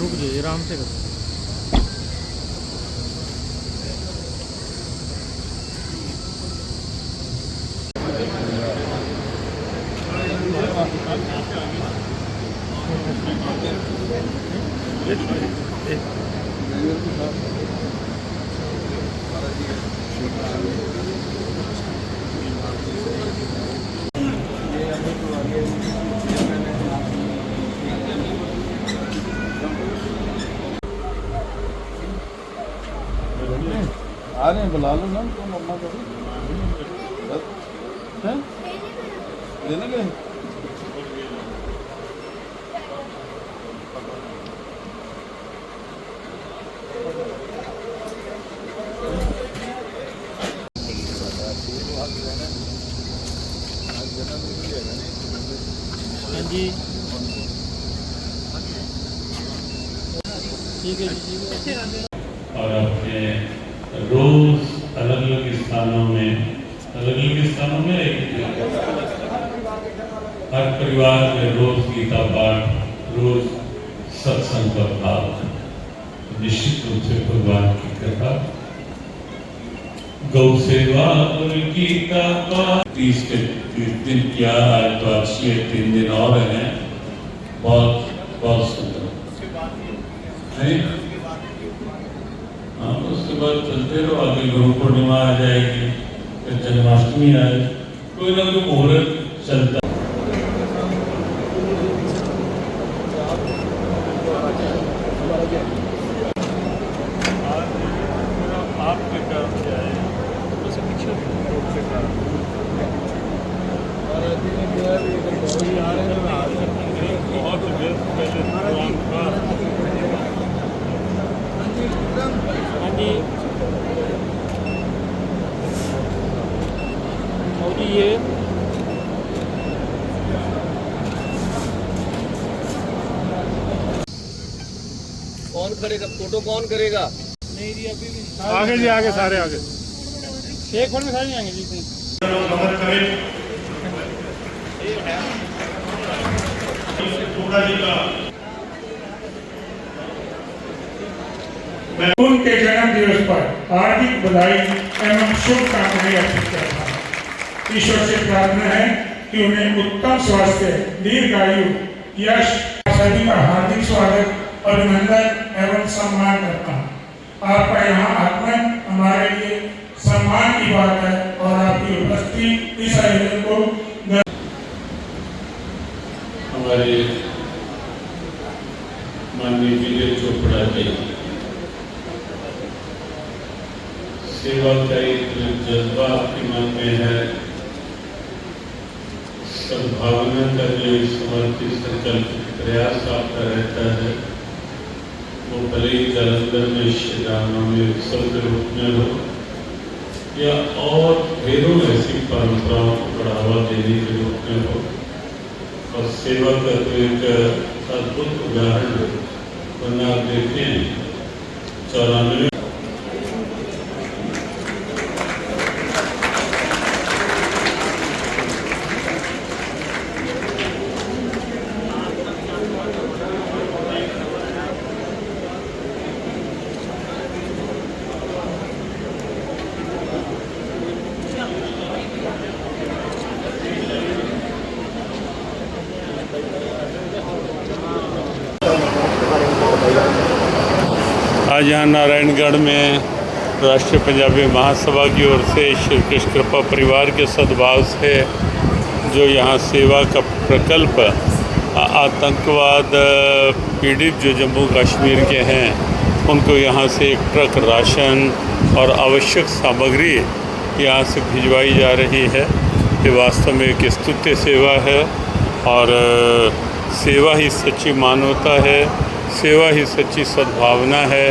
रुक जाइए, आराम से करो। आ रहे हैं, बुला लो ना तो मम्मा को ले लेंगे। हाँ जी, ठीक है जी, ठीक है। और अपने रोज अलग अलग स्थानों में हर परिवार में रोज गीता पाठ, रोज सत्संग का भाव, निश्चित रूप से भगवान की कृपा। गौ सेवा और गीता पाठ 30 दिन किया, आज तो अच्छी है, 3 दिन और हैं। बहुत बहुत सुंदर है। हाँ, उसके बाद चलते रहो, आगे गुरु पूर्णिमा आ जाएगी, फिर जन्माष्टमी आए, कोई ना कोई मुहूर्त चलता। मोदी ये कौन करेगा फोटो, कौन करेगा? नहीं जी, अभी भी आगे जी, आगे सारे आगे। एक फोन में सारे नहीं आएंगे जी। उनके जन्म दिवस पर हार्दिक बधाई एवं शुभकामनाएं अर्पित करता हूँ। ईश्वर से प्रार्थना है कि उन्हें उत्तम स्वास्थ्य, दीर्घायु, यश, सभी का हार्दिक स्वागत, अभिनंदन एवं सम्मान करता हूँ। आपका यहाँ आगमन हमारे लिए सम्मान की बात है और आपकी उपस्थिति इस आयोजन को हमारे माननीय विजय चोपड़ा जी सेवा का एक जज्बा आपके मन में है, सद्भावना का जो समर्पित संकल्प प्रयास आपका रहता है, वो भले ही जालंधर में श्री रामनवमी उत्सव के रूप में हो या और ढेरों ऐसी परंपराओं को बढ़ावा देने के रूप में हो, और सेवा का तो एक अद्भुत उदाहरण है। वरना आप देखें 94 आज यहाँ नारायणगढ़ में राष्ट्रीय पंजाबी महासभा की ओर से श्री कृष्ण कृपा परिवार के सद्भाव से जो यहाँ सेवा का प्रकल्प आतंकवाद पीड़ित जो जम्मू कश्मीर के हैं उनको यहाँ से एक ट्रक राशन और आवश्यक सामग्री यहाँ से भिजवाई जा रही है। ये वास्तव में एक स्तुत्य सेवा है और सेवा ही सच्ची मानवता है, सेवा ही सच्ची सद्भावना है।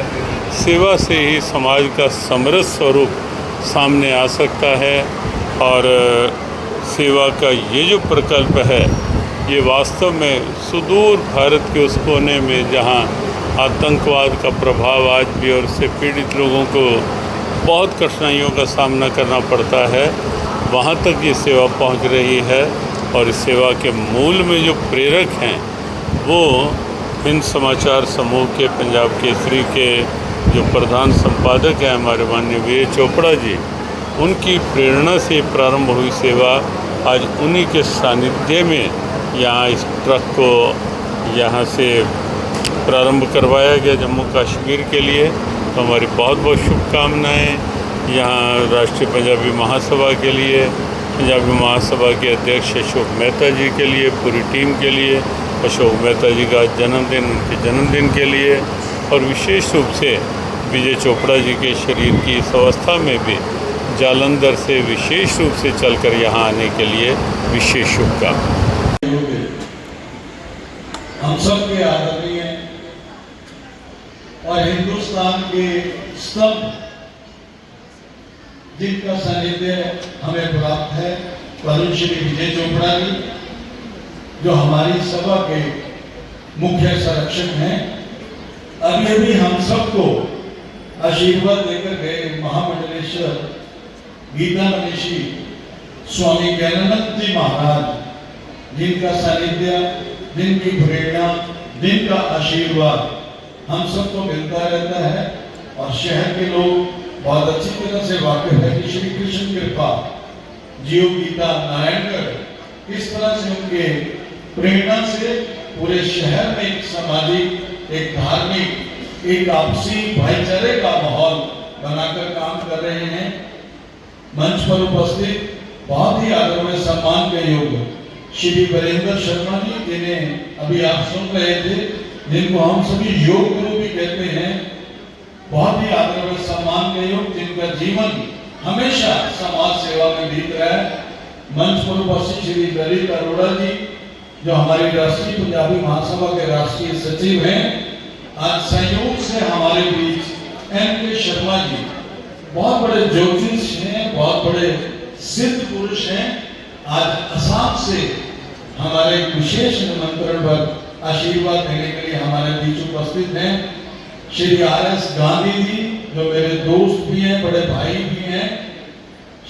सेवा से ही समाज का समृद्ध स्वरूप सामने आ सकता है और सेवा का ये जो प्रकल्प है ये वास्तव में सुदूर भारत के उस कोने में जहाँ आतंकवाद का प्रभाव आज भी और उससे पीड़ित लोगों को बहुत कठिनाइयों का सामना करना पड़ता है, वहाँ तक ये सेवा पहुँच रही है। और इस सेवा के मूल में जो प्रेरक हैं वो हिंद समाचार समूह के पंजाब केसरी के जो प्रधान संपादक हैं हमारे माननीय वी चोपड़ा जी, उनकी प्रेरणा से प्रारंभ हुई सेवा आज उन्हीं के सानिध्य में यहाँ इस ट्रक को यहाँ से प्रारंभ करवाया गया जम्मू कश्मीर के लिए। तो हमारी बहुत बहुत शुभकामनाएँ यहाँ राष्ट्रीय पंजाबी महासभा के लिए, पंजाबी महासभा के अध्यक्ष अशोक मेहता जी के लिए, पूरी टीम के लिए, अशोक मेहता जी का जन्मदिन, उनके जन्मदिन के लिए, और विशेष रूप से विजय चोपड़ा जी के शरीर की इस अवस्था में भी जालंधर से विशेष रूप से चलकर यहाँ आने के लिए विशेष शुभकामनाएं। हम सब के आदरणीय और हिंदुस्तान के स्तंभ जिनका सानिध्य हमें प्राप्त है, वरुण श्री विजय चोपड़ा जी, जो हमारी सभा के मुख्य संरक्षक हैं। अभी अभी हम सबको आशीर्वाद देकर गए महामंडलेश्वर गीता मनीषी स्वामी ज्ञानानंद जी महाराज, जिनका सानिध्य, जिनकी प्रेरणा, जिनका आशीर्वाद हम सबको मिलता रहता है। और शहर के लोग बहुत अच्छी तरह से वाकिफ है कि श्री कृष्ण कृपा जियो गीता नारायणगढ़ किस तरह से उनके प्रेरणा से पूरे शहर में एक सामाजिक, एक धार्मिक, एक आपसी भाईचारे का माहौल बनाकर काम कर रहे हैं। मंच पर उपस्थित बहुत ही आदर में सम्मान के योग्य श्री वीरेंद्र शर्मा जी, जिन्हें अभी आप सुन रहे थे, जिनको हम सभी योग गुरु भी कहते हैं, बहुत ही आदर में सम्मान के योग्य, जिनका जीवन हमेशा समाज सेवा में बीत रहा है। मंच पर उपस्थित श्री ललित अरोड़ा जी, जो हमारी राष्ट्रीय पंजाबी महासभा के राष्ट्रीय सचिव हैं। आज संयोग से हमारे बीच एम.के. शर्मा जी, बहुत बड़े ज्योतिष हैं, बहुत बड़े सिद्ध पुरुष हैं, आज असम से हमारे विशेष निमंत्रण पर आशीर्वाद देने के लिए हमारे बीच उपस्थित हैं। श्री आर.एस. गांधी जी, जो मेरे दोस्त भी हैं, बड़े भाई भी हैं।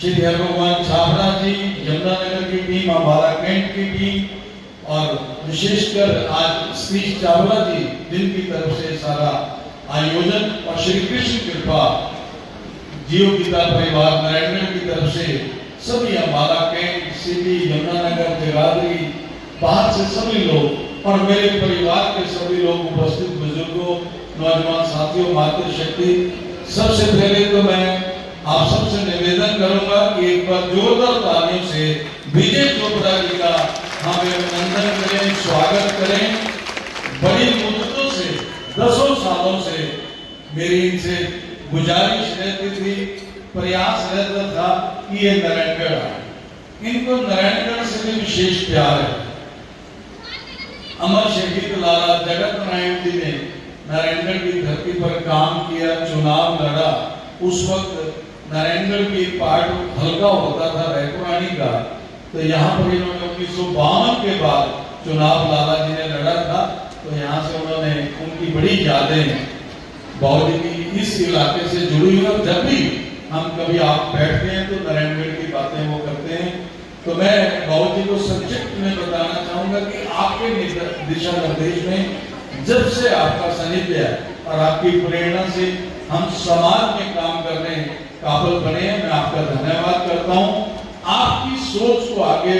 श्री हरभगवान छाबड़ा जी, यमुनानगर की टीम, अम्बाला कैंट की टीम, और विशेषकर आज श्री चावला जी, जिनकी तरफ से सारा आयोजन, और श्री कृष्ण कृपा जियो गीता परिवार नारायणगढ़ की तरफ से सभी अम्बाला कैंट, सिटी, यमुनानगर, जगाधरी, बाहर से सभी लोग, और मेरे परिवार के सभी लोग उपस्थित, बुजुर्गों, नौजवान साथियों, मातृशक्ति, सबसे पहले तो मैं आप सबसे निवेदन करूंगा कि एक बार जोरदार तालियों से विजय चोपड़ा जी का हम अभिनंदन करें, स्वागत करें। बड़ी मुद्दतों से, 10 सालों से मेरी इनसे गुजारिश रहती थी, प्रयास रहता था कि ये नारायणगढ़ आए। इनको नारायणगढ़ से भी विशेष प्यार है। अमर शहीद लाला जगत नारायण जी ने नारायणगढ़ की धरती पर काम किया, चुनाव लड़ा। उस वक्त नारायणगढ़ की पार्ट हल्का होता था रैकुरानी का, तो यहाँ पर इन्होंने 1952 के बाद चुनाव लाला जी ने लड़ा था। तो यहाँ से उन्होंने, उनकी बड़ी यादें बाउली की इस इलाके से जुड़ी हुई, और जब भी हम कभी आप बैठते हैं तो नारायणगढ़ की बातें वो करते हैं। तो मैं बाबू जी को संक्षिप्त में बताना चाहूंगा कि आपके दिशा निर्देश में जब से आपका सानिध्य और आपकी प्रेरणा से हम समाज में काम करने काबिल बने हैं, मैं आपका धन्यवाद करता हूं। आपकी सोच को आगे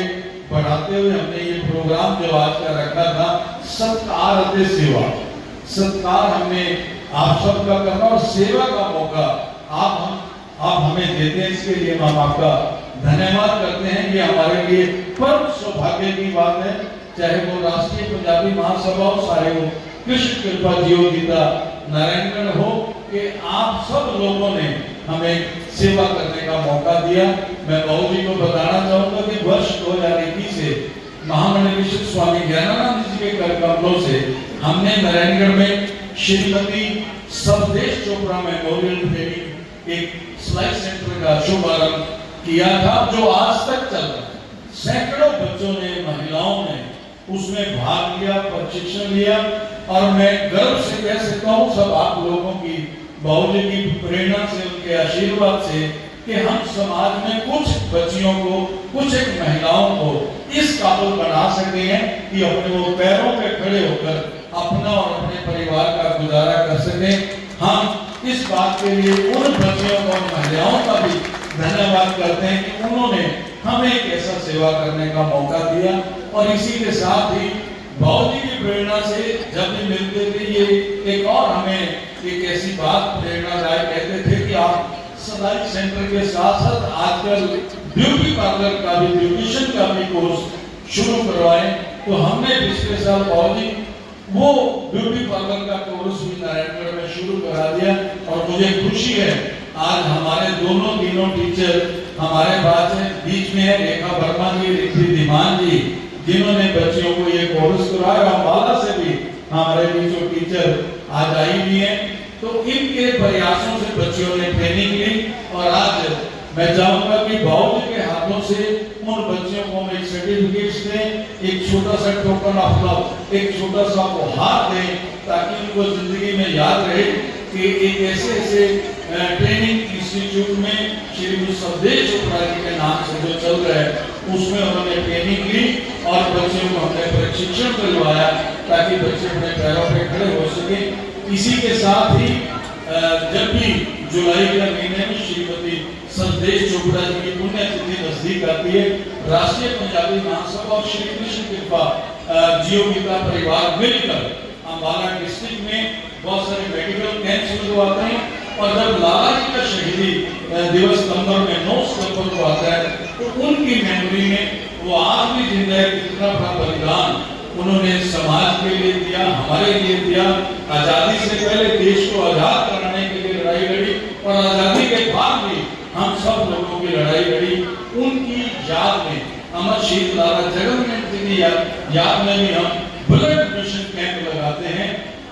बढ़ाते हुए हमने ये प्रोग्राम जो आज का रखा था, सत्कार अते सेवा, सत्कार हमने आप सबका करना और सेवा का मौका आप हमें देते हैं, इसके लिए हम आपका धन्यवाद करते हैं। ये हमारे लिए परम सौभाग्य की बात है, चाहे वो राष्ट्रीय पंजाबी महासभा हो, चाहे वो कृष्ण कृपा जियो गीता नारायणगढ़ हो, कि आप सब लोगों ने हमें सेवा करने का मौका दिया। मैं बाबू जी को बताना चाहूंगा कि वर्ष 2021 से महामंडलेश्वर स्वामी ज्ञानानंद जी के कर कमलों से हमने नारायणगढ़ में श्रीमती सबदेश चोपड़ा मेमोरियल ट्रेनिंग एक सिलाई सेंटर का शुभारंभ किया था, जो आज तक चल रहा है। सैकड़ों बच्चों ने, महिलाओं ने उसमें भाग लिया, प्रशिक्षण लिया, और मैं गर्व से कह सकता हूँ सब आप लोगों की, बाबूजी की प्रेरणा से, उनके आशीर्वाद से, कि हम समाज में कुछ बच्चियों को, कुछ एक महिलाओं को इस काबिल बना सके हैं कि अपने वो पैरों पे खड़े होकर अपना और अपने परिवार का गुजारा कर सकें। हम इस बात के लिए उन बच्चियों और महिलाओं का भी धन्यवाद करते हैं कि उन्होंने हमें एक ऐसा सेवा करने का मौका दिया। और इसी के साथ ही बाबूजी की प्रेरणा से जब भी मिलते थे, ये एक और हमें एक ऐसी बात प्रेरणादायक कहते थे कि आप सदाई सेंटर के साथ साथ आजकल ब्यूटी पार्लर का भी, ब्यूटिशियन का भी कोर्स शुरू करवाएं। तो हमने पिछले साल बाबूजी वो ब्यूटी पार्लर का कोर्स भी नारायणगढ़ में शुरू करा दिया। और मुझे खुशी है आज हमारे दोनों तीनों टीचर हमारे पास हैं। बीच में है रेखा वर्मा जी, रिद्धि धीमान जी, जिन्होंने बच्चियों को ये कोर्स कराया। अम्बाला से भी हमारे बीचों टीचर आज आई हुई हैं। तो इनके प्रयासों से बच्चियों ने ट्रेनिंग ली और आज मैं चाहूंगा कि बाबूजी के हाथों से उन बच्चियों को हम एक सर्टिफिकेट दें, एक छोटा सा टोकन ऑफ लव, एक छोटा सा उपहार दें, ताकि उनको जिंदगी में याद रहे कि एक ऐसे ट्रेनिंग इंस्टीट्यूट में श्री सवदेश चोपड़ा जी के नाम से जो चल रहा है उसमें उन्होंने ट्रेनिंग ली और बच्चों को हमने प्रशिक्षण दिलवाया ताकि बच्चे अपने पैरों पर खड़े हो सके। इसी के साथ ही जब भी जुलाई के महीने में श्रीमती सवदेश चोपड़ा जी की पुण्यतिथि नजदीक आती है, राष्ट्रीय पंजाबी महासभा और श्री कृष्ण कृपा जियो गीता परिवार मिलकर अम्बाला डिस्ट्रिक्ट में बहुत सारे मेडिकल कैंप्स लगवाते हैं। और जब लाला जी का शहीदी दिवस सितंबर में 9 सितंबर को आता है तो उनकी मेमोरी में वो आज भी जिंदा है। कितना बड़ा बलिदान उन्होंने समाज के लिए दिया, हमारे लिए दिया। आजादी से पहले देश को आजाद कराने के लिए लड़ाई लड़ी और आजादी के बाद भी हम सब लोगों की लड़ाई लड़ी। उनकी याद में अमर शहीद लाला जगन्नाथ जी की याद में भी हम ब्लड डोनेशन कैंप लगाते हैं।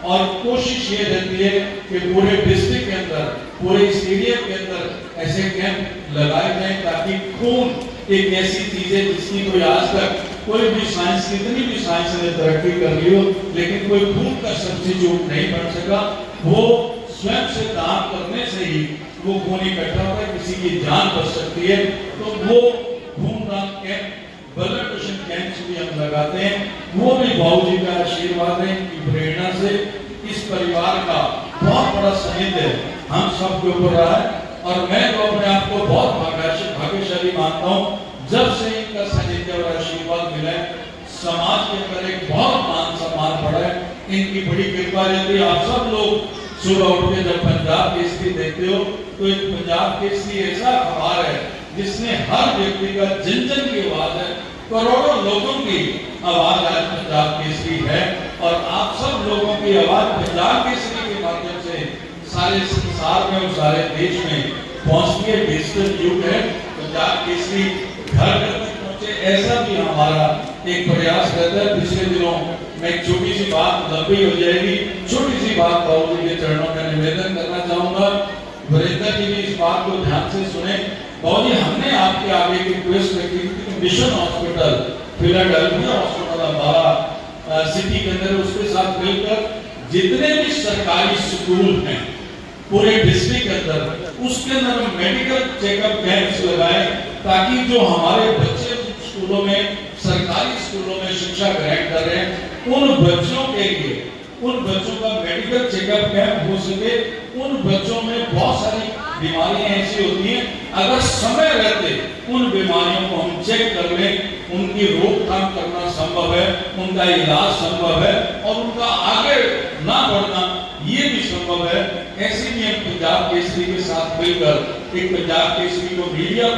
और कोशिश ये रहती है कि पूरे डिस्ट्रिक्ट के अंदर, पूरे स्टेडियम के अंदर ऐसे कैंप लगाए जाएं ताकि खून एक ऐसी चीज है जिसकी कोई आज तक कोई भी साइंस, कितनी भी साइंस ने तरक्की कर ली हो, लेकिन कोई खून का सब्स्टिट्यूट नहीं बन सका। वो स्वयं से दान करने से ही वो खून इकट्ठा होता है, किसी की जान बच सकती है। तो वो खूनदान कैंप, ब्लड डोनेशन कैंप्स भी हम लगाते हैं। वो भी बाबूजी का आशीर्वाद है, की प्रेरणा से इस परिवार का बहुत बड़ा सानिध्य हम सब के ऊपर रहा है। और मैं तो अपने आप को बहुत भाग्यशाली मानता हूँ। जब से इनका सानिध्य और आशीर्वाद मिला है, समाज के अंदर एक बहुत मान सम्मान बढ़ा है। इनकी बड़ी कृपा रहती है। आप सब लोग सुबह उठ के जब पंजाब केसरी देखते हो तो एक पंजाब केसरी ऐसा अखबार है जिसने हर व्यक्ति का जन की आवाज है, करोड़ों लोगों की आवाज आज पंजाब केसरी है। और आप सब लोगों की आवाज पंजाब केसरी के माध्यम से सारे संसार में और सारे देश में पहुंचती है। डिजिटल युग है, पंजाब केसरी घर घर तक पहुंचे, ऐसा भी हमारा एक प्रयास रहता है। पिछले दिनों मैं एक छोटी सी बात, लंबी हो जाएगी, छोटी सी बात बाबूजी के चरणों में निवेदन करना चाहूंगा। वरिंदर जी भी इस बात को ध्यान से सुने। बाबूजी, हमने आपके आगे एक रिक्वेस्ट रखी थी, mission hospital, Philadelphia hospital Ambala city के अंदर, उसके साथ मिलकर जितने भी सरकारी स्कूल हैं पूरे डिस्ट्रिक्ट के अंदर, उसके अंदर मेडिकल चेकअप कैंप्स लगाए ताकि जो हमारे बच्चे स्कूलों में, सरकारी स्कूलों में शिक्षा ग्रहण कर रहे हैं, उन बच्चों के लिए, उन बच्चों का मेडिकल चेकअप कैंप हो सके। उन बच्चों में बहुत सारी बीमारियां ऐसी होती हैं, अगर समय रहते उन बीमारियों को हम चेक कर लें, उनकी रोकथाम करना संभव है, उनका इलाज संभव है और उनका आगे ना बढ़ना ये भी संभव है। ऐसे भी हम पंजाब केसरी के साथ मिलकर एक पंजाब केसरी को मीडिया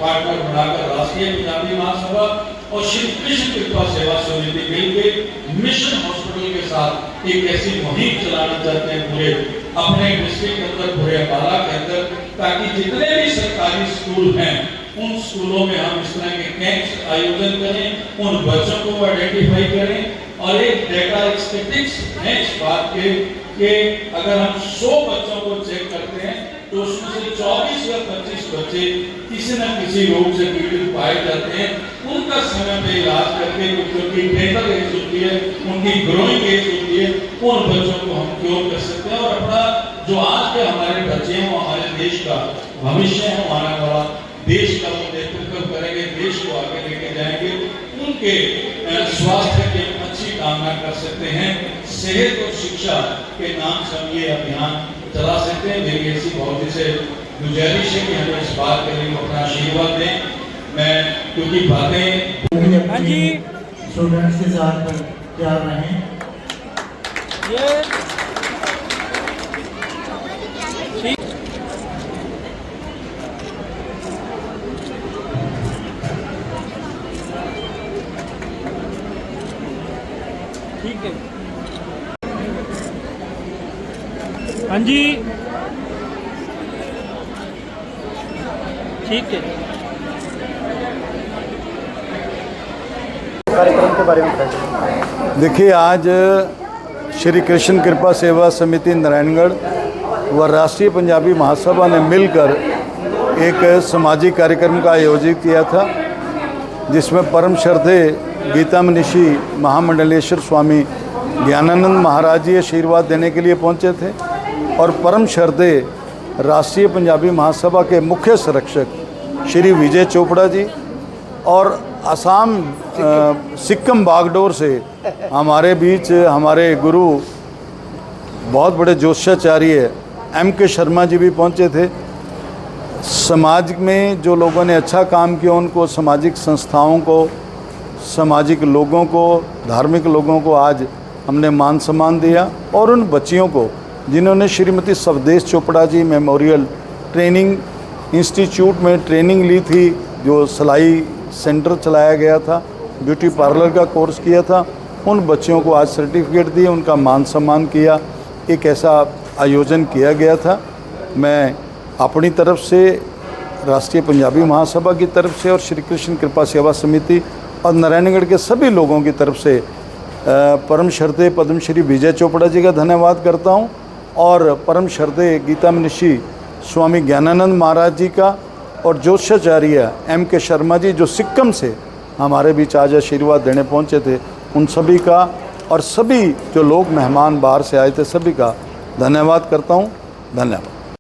पार्टनर बनाकर राष्ट्रीय पंजाबी महासभा और श्री कृष्ण कृपा सेवा समिति मिलकर मिशन हॉस्पिटल के साथ एक ऐसी मुहिम चलाना चाहते हैं पूरे अपने डिस्ट्रिक्ट के अंदर, पूरे अम्बाला के अंदर, ताकि जितने भी सरकारी स्कूल हैं उन स्कूलों में हम इस तरह के कैंप्स आयोजन करें, उन बच्चों को आइडेंटिफाई करें। और एक डेटा स्टैटिस्टिक्स है इस बात के कि अगर हम 100 बच्चों को चेक करते हैं तो उसमें से 24 या 25 बच्चे किसी न किसी रोग से पीड़ित पाए जाते हैं। उनका समय पे इलाज करके, उनकी टेंडर एज होती है, उनकी ग्रोइंग एज होती है, उन बच्चों को हम क्योर कर सकते हैं और अपना जो आज के हमारे बच्चे हैं, हमारे देश का भविष्य है, हमारा बड़ा देश का वो नेतृत्व करेंगे, देश को आगे लेके जाएंगे। उनके स्वास्थ्य की अच्छी कामना कर सकते हैं। सेहत और शिक्षा के नाम से हम ये अभियान चला सकते हैं। मेरी ऐसी बहुत ही से गुजारिश है कि हमें इस बात के लिए अपना आशीर्वाद दें। मैं क्योंकि बातें हाँ जी स्टूडेंट्स के साथ तैयार रहें। ये ठीक है। हाँ जी ठीक है। कार्यक्रम के बारे में बताइए। देखिए, आज श्री कृष्ण कृपा सेवा समिति नारायणगढ़ व राष्ट्रीय पंजाबी महासभा ने मिलकर एक सामाजिक कार्यक्रम का आयोजित किया था, जिसमें परम श्रद्धेय गीता मनीषी महामंडलेश्वर स्वामी ज्ञानानंद महाराज जी आशीर्वाद देने के लिए पहुंचे थे और परम श्रद्धेय राष्ट्रीय पंजाबी महासभा के मुख्य संरक्षक श्री विजय चोपड़ा जी और असम सिक्किम बागडोर से हमारे बीच हमारे गुरु बहुत बड़े जोशाचार्य M.K. शर्मा जी भी पहुंचे थे। समाज में जो लोगों ने अच्छा काम किया उनको, सामाजिक संस्थाओं को, सामाजिक लोगों को, धार्मिक लोगों को आज हमने मान सम्मान दिया और उन बच्चियों को जिन्होंने श्रीमती स्वदेश Chopra ji memorial training institute में ट्रेनिंग ली थी, जो सिलाई सेंटर चलाया गया था, ब्यूटी पार्लर का कोर्स किया था, उन बच्चियों को आज सर्टिफिकेट दिए, उनका मान सम्मान किया। एक ऐसा आयोजन किया गया था। मैं अपनी तरफ से, राष्ट्रीय पंजाबी महासभा की तरफ से और श्री कृष्ण कृपा सेवा समिति और नारायणगढ़ के सभी लोगों की तरफ से परम श्रद्धेय पद्मश्री विजय चोपड़ा जी का धन्यवाद करता हूं और परम श्रद्धेय गीता मनीषी स्वामी ज्ञानानंद महाराज जी का और जोशाचार्य M.K. शर्मा जी जो सिक्किम से हमारे बीच आज आशीर्वाद देने पहुंचे थे, उन सभी का और सभी जो लोग मेहमान बाहर से आए थे सभी का धन्यवाद करता हूं। धन्यवाद।